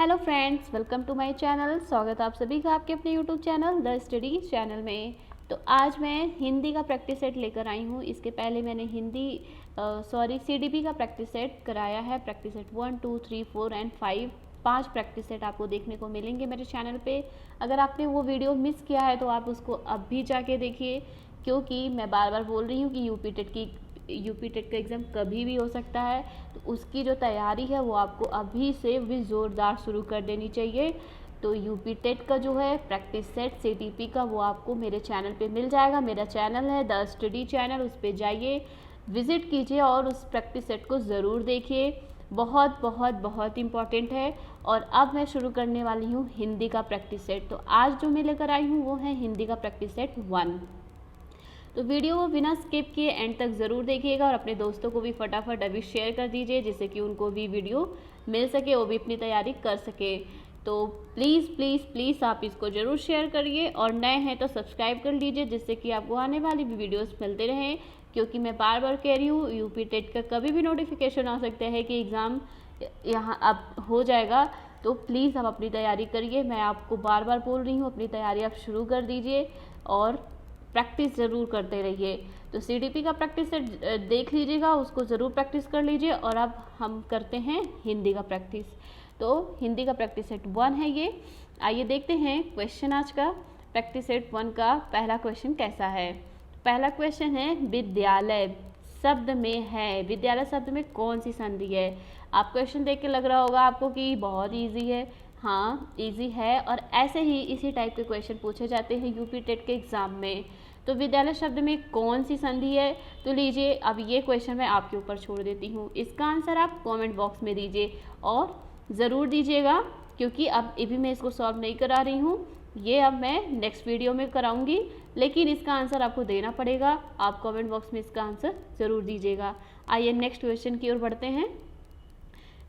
Hello friends, welcome to my channel. स्वागत है आप सभी का आपके अपने YouTube channel the study channel में। तो आज मैं हिंदी का प्रैक्टिस सेट लेकर आई हूँ। इसके पहले मैंने सीडीपी का प्रैक्टिस सेट कराया है। Practice set 1, 2, 3, 4 and 5 5 practice set आपको देखने को मिलेंगे मेरे चैनल पे। अगर आपने वो वीडियो मिस किया है तो आप उसको अब भी जाके देखिए, क्योंकि मैं बार बार बोल रही हूँ कि यूपी टेट का एग्ज़ाम कभी भी हो सकता है। तो उसकी जो तैयारी है वो आपको अभी से भी ज़ोरदार शुरू कर देनी चाहिए। तो यूपी टेट का जो है प्रैक्टिस सेट सीटीपी का वो आपको मेरे चैनल पे मिल जाएगा। मेरा चैनल है द स्टडी चैनल, उस पर जाइए, विज़िट कीजिए और उस प्रैक्टिस सेट को ज़रूर देखिए। बहुत बहुत बहुत इम्पॉर्टेंट है। और अब मैं शुरू करने वाली हूँ हिंदी का प्रैक्टिस सेट। तो आज जो मैं लेकर आई हूँ वो है हिंदी का प्रैक्टिस सेट 1। तो वीडियो को बिना स्किप किए एंड तक ज़रूर देखिएगा और अपने दोस्तों को भी फटाफट अभी शेयर कर दीजिए, जिससे कि उनको भी वीडियो मिल सके, वो भी अपनी तैयारी कर सके। तो प्लीज़ प्लीज़ प्लीज़ आप इसको ज़रूर शेयर करिए और नए हैं तो सब्सक्राइब कर लीजिए, जिससे कि आपको आने वाली भी वीडियोस मिलते रहें। क्योंकि मैं बार बार कह रही हूँ, यूपी टेट का कभी भी नोटिफिकेशन आ सकता है कि एग्ज़ाम यहाँ अब हो जाएगा। तो प्लीज़ आप अपनी तैयारी करिए। मैं आपको बार बार बोल रही हूँ, अपनी तैयारी आप शुरू कर दीजिए और प्रैक्टिस ज़रूर करते रहिए। तो सीडीपी का प्रैक्टिस सेट देख लीजिएगा, उसको ज़रूर प्रैक्टिस कर लीजिए। और अब हम करते हैं हिंदी का प्रैक्टिस। तो हिंदी का प्रैक्टिस सेट 1 है ये। आइए देखते हैं क्वेश्चन आज का। प्रैक्टिस सेट 1 का पहला क्वेश्चन कैसा है। पहला क्वेश्चन है, विद्यालय शब्द में है, विद्यालय शब्द में कौन सी संधि है। आप क्वेश्चन देख के लग रहा होगा आपको कि बहुत ईजी है। हाँ, इजी है और ऐसे ही इसी टाइप के क्वेश्चन पूछे जाते हैं यूपी टेट के एग्ज़ाम में। तो विद्यालय शब्द में कौन सी संधि है। तो लीजिए, अब ये क्वेश्चन मैं आपके ऊपर छोड़ देती हूँ। इसका आंसर आप कमेंट बॉक्स में दीजिए और ज़रूर दीजिएगा, क्योंकि अब अभी मैं इसको सॉल्व नहीं करा रही हूँ, ये अब मैं नेक्स्ट वीडियो में कराऊंगी। लेकिन इसका आंसर आपको देना पड़ेगा। आप कमेंट बॉक्स में इसका आंसर ज़रूर दीजिएगा। आइए नेक्स्ट क्वेश्चन की ओर बढ़ते हैं।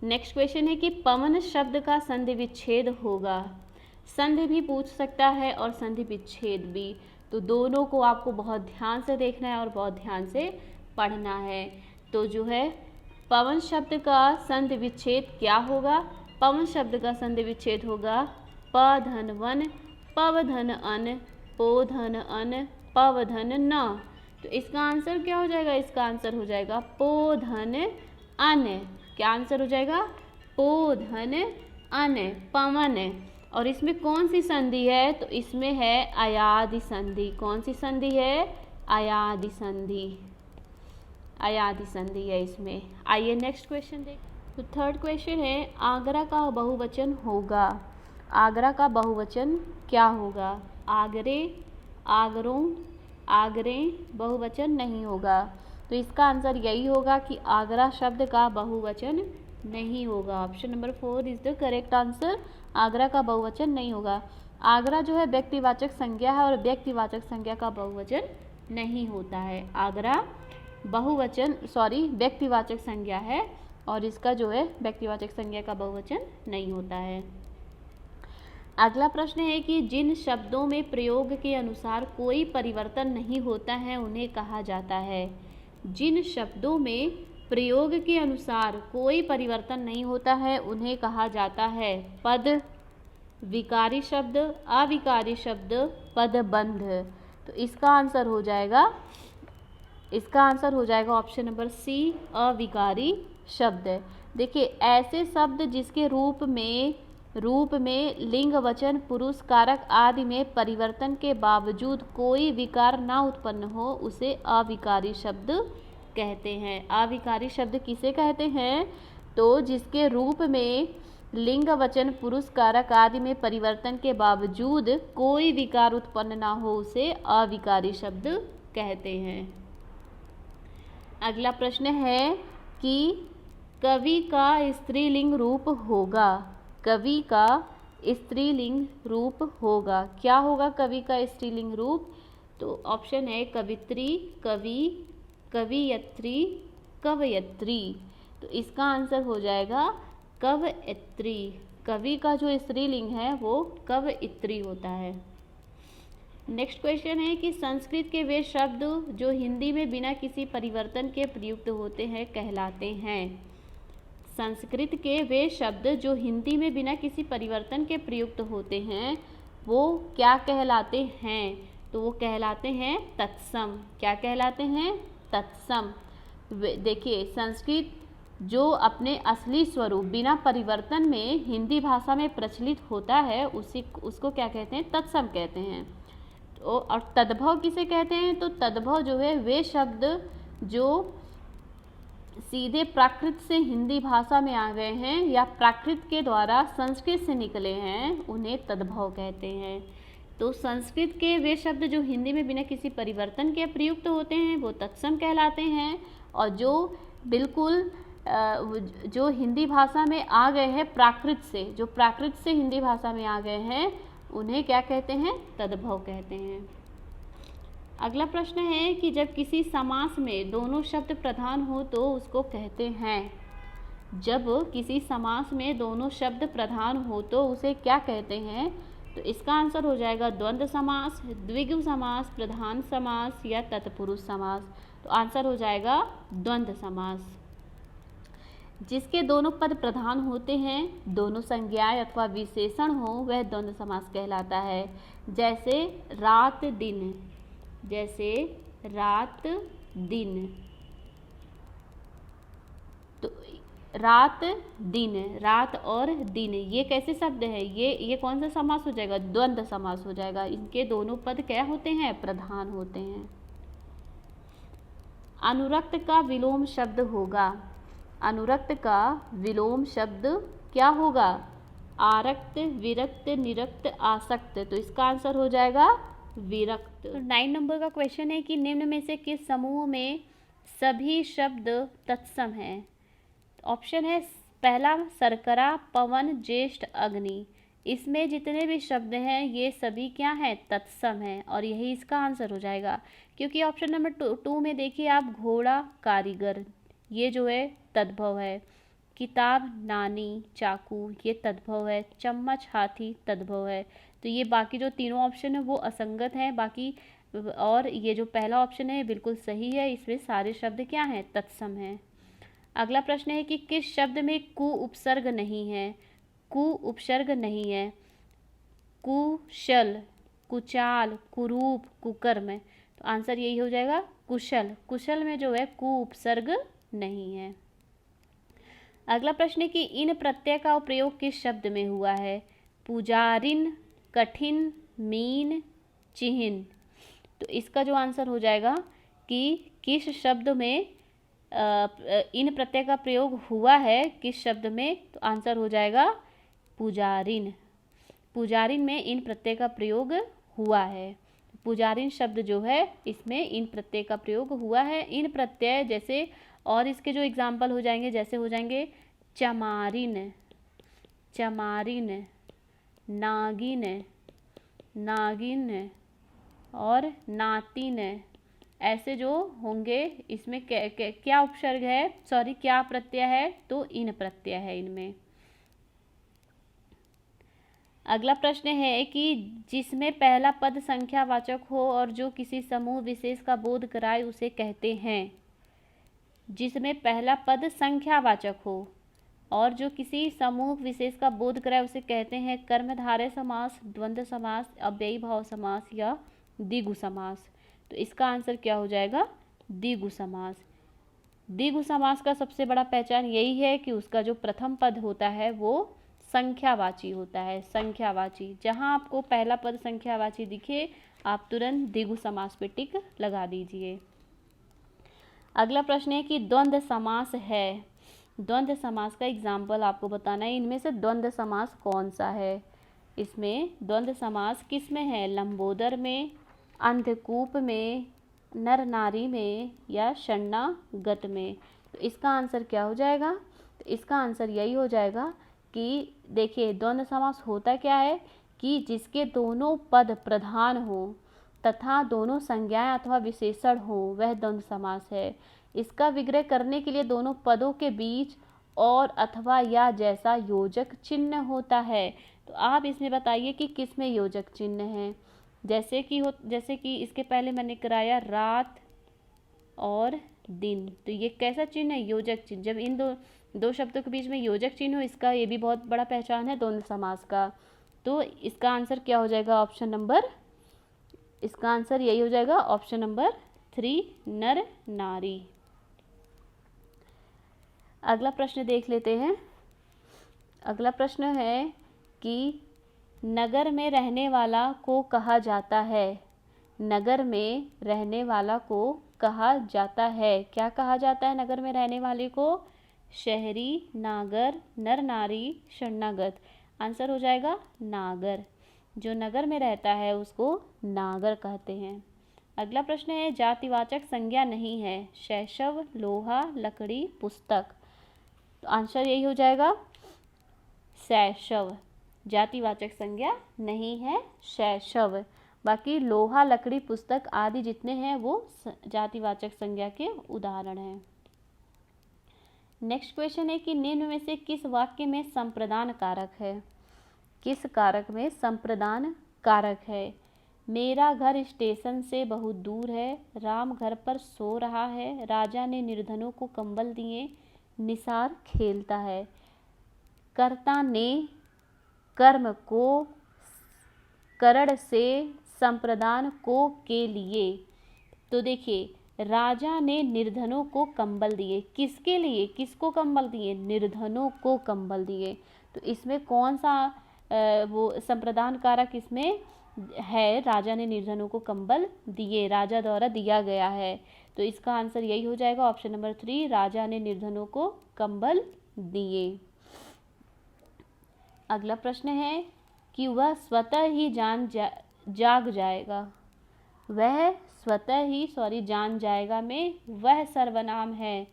नेक्स्ट क्वेश्चन है कि पवन शब्द का संधि विच्छेद होगा। संधि भी पूछ सकता है और संधि विच्छेद भी। तो दोनों को आपको बहुत ध्यान से देखना है और बहुत ध्यान से पढ़ना है। तो जो है पवन शब्द का संधि विच्छेद क्या होगा। पवन शब्द का संधि विच्छेद होगा प धन वन, पव धन अन, पो धन अन, पव धन न। तो इसका आंसर क्या हो जाएगा। इसका आंसर हो जाएगा पो धन अन। क्या आंसर हो जाएगा, पो धन अन, पवन। और इसमें कौन सी संधि है। तो इसमें है अयादि संधि। कौन सी संधि है, अयादि संधि। अयादि संधि है इसमें। आइए नेक्स्ट क्वेश्चन देख। तो थर्ड क्वेश्चन है, आगरा का बहुवचन होगा। आगरा का बहुवचन क्या होगा। आगरे, आगरों, आगरे बहुवचन नहीं होगा। तो इसका आंसर यही होगा कि आगरा शब्द का बहुवचन नहीं होगा। Option number 4 is the correct answer. Agra का बहुवचन नहीं होगा। आगरा जो है व्यक्तिवाचक संज्ञा है और व्यक्तिवाचक संज्ञा का बहुवचन नहीं होता है। आगरा व्यक्तिवाचक संज्ञा है और इसका जो है व्यक्तिवाचक संज्ञा का बहुवचन नहीं होता है। अगला प्रश्न है कि जिन शब्दों में प्रयोग के अनुसार कोई परिवर्तन नहीं होता है उन्हें कहा जाता है। जिन शब्दों में प्रयोग के अनुसार कोई परिवर्तन नहीं होता है उन्हें कहा जाता है पद, विकारी शब्द, अविकारी शब्द, पदबंध। तो इसका आंसर हो जाएगा ऑप्शन नंबर सी, अविकारी शब्द। देखिए, ऐसे शब्द जिसके रूप में लिंग, वचन, पुरुष, कारक आदि में परिवर्तन के बावजूद कोई विकार ना उत्पन्न हो उसे अविकारी शब्द कहते हैं। अविकारी शब्द किसे कहते हैं। तो जिसके रूप में लिंग, वचन, पुरुष, कारक आदि में परिवर्तन के बावजूद कोई विकार उत्पन्न ना हो उसे अविकारी शब्द कहते हैं। अगला प्रश्न है कि कवि का स्त्रीलिंग रूप होगा। कवि का स्त्रीलिंग रूप होगा। क्या होगा कवि का स्त्रीलिंग रूप। तो ऑप्शन है कवित्री, कवि, कवियत्री, कवयत्री। तो इसका आंसर हो जाएगा कवयत्री। कवि का जो स्त्रीलिंग है वो कवयत्री होता है। नेक्स्ट क्वेश्चन है कि संस्कृत के वे शब्द जो हिंदी में बिना किसी परिवर्तन के प्रयुक्त होते हैं कहलाते हैं। संस्कृत के वे शब्द जो हिंदी में बिना किसी परिवर्तन के प्रयुक्त होते हैं वो क्या कहलाते हैं? तो वो कहलाते हैं तत्सम। क्या कहलाते हैं? तत्सम। देखिए, संस्कृत जो अपने असली स्वरूप बिना परिवर्तन में हिंदी भाषा में प्रचलित होता है उसको क्या कहते हैं? तत्सम कहते हैं। तो और तद्भव किसे कहते हैं? तो तद्भव जो है वे शब्द जो सीधे प्राकृत से हिंदी भाषा में आ गए हैं या प्राकृत के द्वारा संस्कृत से निकले हैं उन्हें तद्भव कहते हैं। तो संस्कृत के वे शब्द जो हिंदी में बिना किसी परिवर्तन के प्रयुक्त होते हैं वो तत्सम कहलाते हैं, और जो बिल्कुल जो हिंदी भाषा में आ गए हैं प्राकृत से, जो प्राकृत से हिंदी भाषा में आ गए हैं उन्हें क्या कहते हैं? तद्भव कहते हैं। अगला प्रश्न है कि जब किसी समास में दोनों शब्द प्रधान हो तो उसको कहते हैं। जब किसी समास में दोनों शब्द प्रधान हो तो उसे क्या कहते हैं? तो इसका आंसर हो जाएगा द्वंद्व समास, द्विगु समास, प्रधान समास या तत्पुरुष समास। तो आंसर हो जाएगा द्वंद्व समास। जिसके दोनों पद प्रधान होते हैं, दोनों संज्ञाएं अथवा विशेषण हो, वह द्वंद्व समास कहलाता है। जैसे रात दिन, जैसे रात दिन। तो रात दिन, रात और दिन ये कैसे शब्द है? ये कौन सा समास हो जाएगा? द्वंद्व समास हो जाएगा। इनके दोनों पद क्या होते हैं? प्रधान होते हैं। अनुरक्त का विलोम शब्द होगा। अनुरक्त का विलोम शब्द क्या होगा? आरक्त, विरक्त, निरक्त, आसक्त। तो इसका आंसर हो जाएगा विरक्त। 9 नंबर का क्वेश्चन है कि निम्न में से किस समूह में सभी शब्द तत्सम हैं? ऑप्शन है पहला शर्करा, पवन, ज्येष्ठ, अग्नि। इसमें जितने भी शब्द हैं ये सभी क्या हैं? तत्सम हैं, और यही इसका आंसर हो जाएगा। क्योंकि ऑप्शन नंबर 2 में देखिए आप, घोड़ा, कारीगर, ये जो है तद्भव है। किताब, नानी, चाकू, ये तद्भव है। चम्मच, हाथी, तद्भव है। तो ये बाकी जो तीनों ऑप्शन है वो असंगत हैं बाकी, और ये जो पहला ऑप्शन है बिल्कुल सही है। इसमें सारे शब्द क्या हैं? तत्सम हैं। अगला प्रश्न है कि किस शब्द में कु उपसर्ग नहीं है? कु उपसर्ग नहीं है। कुशल, कुचाल, कुरूप, कुकर्म। तो आंसर यही हो जाएगा कुशल। कुशल में जो है कु उपसर्ग नहीं है। अगला प्रश्न है कि इन प्रत्यय का प्रयोग किस शब्द में हुआ है? पुजारिन, कठिन, मीन, चिहिन। तो इसका जो आंसर हो जाएगा कि किस शब्द में इन प्रत्यय का प्रयोग हुआ है, किस शब्द में? तो आंसर हो जाएगा पुजारिन। पुजारिन में इन प्रत्यय का प्रयोग हुआ है। पुजारिन शब्द जो है इसमें इन प्रत्यय का प्रयोग हुआ है। इन प्रत्यय जैसे, और इसके जो एग्जाम्पल हो जाएंगे जैसे हो जाएंगे चमारिन, चमारिन, नागिन, नागिन और नातिन। ऐसे जो होंगे इसमें क्या उपसर्ग है, सॉरी क्या प्रत्यय है? तो इन प्रत्यय है इनमें। अगला प्रश्न है कि जिसमें पहला पद संख्यावाचक हो और जो किसी समूह विशेष का बोध कराए उसे कहते हैं। जिसमें पहला पद संख्यावाचक हो और जो किसी समूह विशेष का बोध कराए उसे कहते हैं कर्मधारय समास, द्वंद्व समास, अव्ययी भाव समास या द्विगु समास। तो इसका आंसर क्या हो जाएगा? द्विगु समास। द्विगु समास का सबसे बड़ा पहचान यही है कि उसका जो प्रथम पद होता है वो संख्यावाची होता है। संख्यावाची, जहां आपको पहला पद संख्यावाची दिखे आप तुरंत द्विगु समास पे टिक लगा दीजिए। अगला प्रश्न है कि द्वंद्व समास है। द्वंद्व समास का एग्जाम्पल आपको बताना है। इनमें से द्वंद्व समास कौन सा है? इसमें द्वंद्व समास किस में है? लंबोदर में, अंधकूप में, नर नारी में या शरणागत में। तो इसका आंसर क्या हो जाएगा? तो इसका आंसर यही हो जाएगा कि देखिए द्वंद्व समास होता क्या है कि जिसके दोनों पद प्रधान हो तथा दोनों संज्ञाएं अथवा विशेषण हो वह द्वंद्व समास है। इसका विग्रह करने के लिए दोनों पदों के बीच और अथवा या जैसा योजक चिन्ह होता है। तो आप इसमें बताइए कि किस में योजक चिन्ह है। जैसे कि इसके पहले मैंने कराया रात और दिन, तो ये कैसा चिन्ह है? योजक चिन्ह। जब इन दो दो शब्दों के बीच में योजक चिन्ह हो, इसका ये भी बहुत बड़ा पहचान है द्वंद्व समास का। तो इसका आंसर क्या हो जाएगा? ऑप्शन नंबर, इसका आंसर यही हो जाएगा ऑप्शन नंबर 3, नर नारी। अगला प्रश्न देख लेते हैं। अगला प्रश्न है कि नगर में रहने वाला को कहा जाता है। नगर में रहने वाला को कहा जाता है, क्या कहा जाता है नगर में रहने वाले को? शहरी, नागर, नर नारी, शरणागत। आंसर हो जाएगा नागर। जो नगर में रहता है उसको नागर कहते हैं। अगला प्रश्न है जातिवाचक संज्ञा नहीं है। शैशव, लोहा, लकड़ी, पुस्तक। तो आंसर यही हो जाएगा शैशव। जातिवाचक संज्ञा नहीं है शैशव। बाकी लोहा, लकड़ी, पुस्तक आदि जितने हैं वो जातिवाचक संज्ञा के उदाहरण हैं। नेक्स्ट क्वेश्चन है कि निम्न में से किस वाक्य में संप्रदान कारक है? किस कारक में संप्रदान कारक है? मेरा घर स्टेशन से बहुत दूर है। राम घर पर सो रहा है। राजा ने निर्धनों को कंबल दिए। निसार खेलता है। कर्ता ने कर्म को करण से संप्रदान को के लिए। तो देखिए राजा ने निर्धनों को कंबल दिए, किसके लिए? किसको कंबल दिए? निर्धनों को कंबल दिए। तो इसमें कौन सा वो संप्रदान कारक इसमें है? राजा ने निर्धनों को कंबल दिए, राजा द्वारा दिया गया है। तो इसका आंसर यही हो जाएगा ऑप्शन नंबर 3, राजा ने निर्धनों को कंबल दिए। अगला प्रश्न है कि वह स्वतः ही जाग जाएगा। वह स्वतः ही जान जाएगा में वह सर्वनाम है।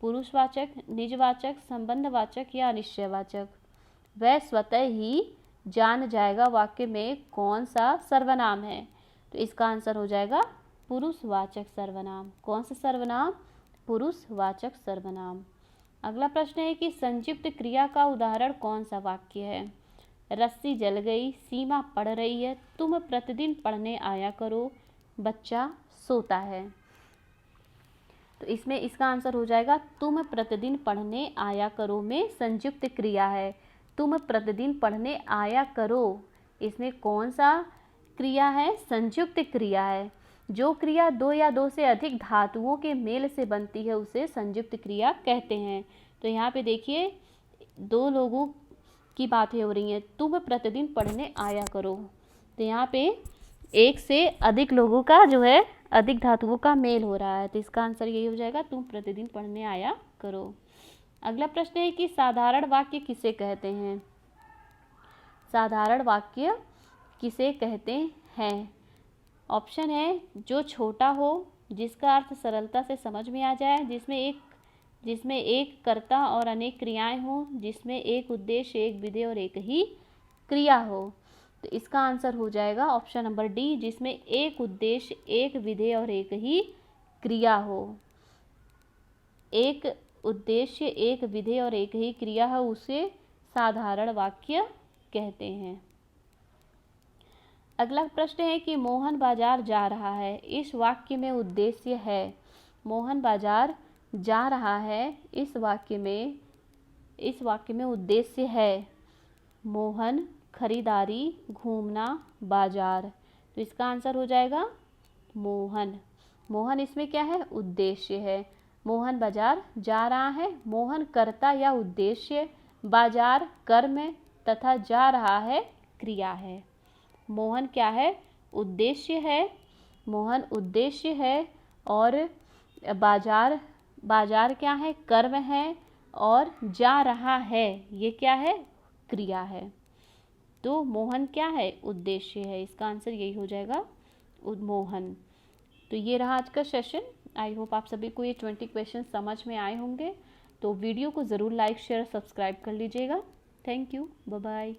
पुरुषवाचक, निजवाचक, संबंधवाचक या अनिश्चयवाचक। वह स्वतः ही जान जाएगा वाक्य में कौन सा सर्वनाम है? तो इसका आंसर हो जाएगा पुरुषवाचक सर्वनाम। कौन सा सर्वनाम? पुरुषवाचक सर्वनाम। अगला प्रश्न है कि संक्षिप्त क्रिया का उदाहरण कौन सा वाक्य है? रस्सी जल गई, सीमा पढ़ रही है, तुम प्रतिदिन पढ़ने आया करो, बच्चा सोता है। तो इसमें इसका आंसर हो जाएगा तुम प्रतिदिन पढ़ने आया करो में संयुक्त क्रिया है। तुम प्रतिदिन पढ़ने आया करो, इसमें कौन सा क्रिया है? संयुक्त क्रिया है। जो क्रिया दो या दो से अधिक धातुओं के मेल से बनती है उसे संयुक्त क्रिया कहते हैं। तो यहाँ पे देखिए दो लोगों की बातें हो रही हैं, तुम प्रतिदिन पढ़ने आया करो। तो यहाँ पे एक से अधिक लोगों का जो है अधिक धातुओं का मेल हो रहा है। तो इसका आंसर यही हो जाएगा तुम प्रतिदिन पढ़ने आया करो। अगला प्रश्न है कि साधारण वाक्य किसे कहते हैं? साधारण वाक्य किसे कहते हैं? ऑप्शन है जो छोटा हो, जिसका अर्थ सरलता से समझ में आ जाए, जिसमें एक कर्ता और अनेक क्रियाएं हों, जिसमें एक उद्देश्य, एक विधेय और एक ही क्रिया हो। तो इसका आंसर हो जाएगा ऑप्शन नंबर डी, जिसमें एक उद्देश्य, एक विधेय और एक ही क्रिया हो। एक उद्देश्य, एक विधेय और एक ही क्रिया हो उसे साधारण वाक्य कहते हैं। अगला प्रश्न है कि मोहन बाजार जा रहा है। इस वाक्य में उद्देश्य है। मोहन बाजार जा रहा है, इस वाक्य में उद्देश्य है। मोहन, खरीदारी, घूमना, बाजार। तो इसका आंसर हो जाएगा मोहन। मोहन इसमें क्या है? उद्देश्य है। मोहन बाजार जा रहा है। मोहन कर्ता या उद्देश्य, बाजार कर्म तथा जा रहा है क्रिया है। मोहन क्या है? उद्देश्य है। मोहन उद्देश्य है और बाजार क्या है? कर्म है और जा रहा है ये क्या है? क्रिया है। तो मोहन क्या है? उद्देश्य है। इसका आंसर यही हो जाएगा मोहन। तो ये रहा आज का सेशन। आई होप आप सभी को ये 20 क्वेश्चन समझ में आए होंगे। तो वीडियो को ज़रूर लाइक, शेयर, सब्सक्राइब कर लीजिएगा। Thank you, bye bye.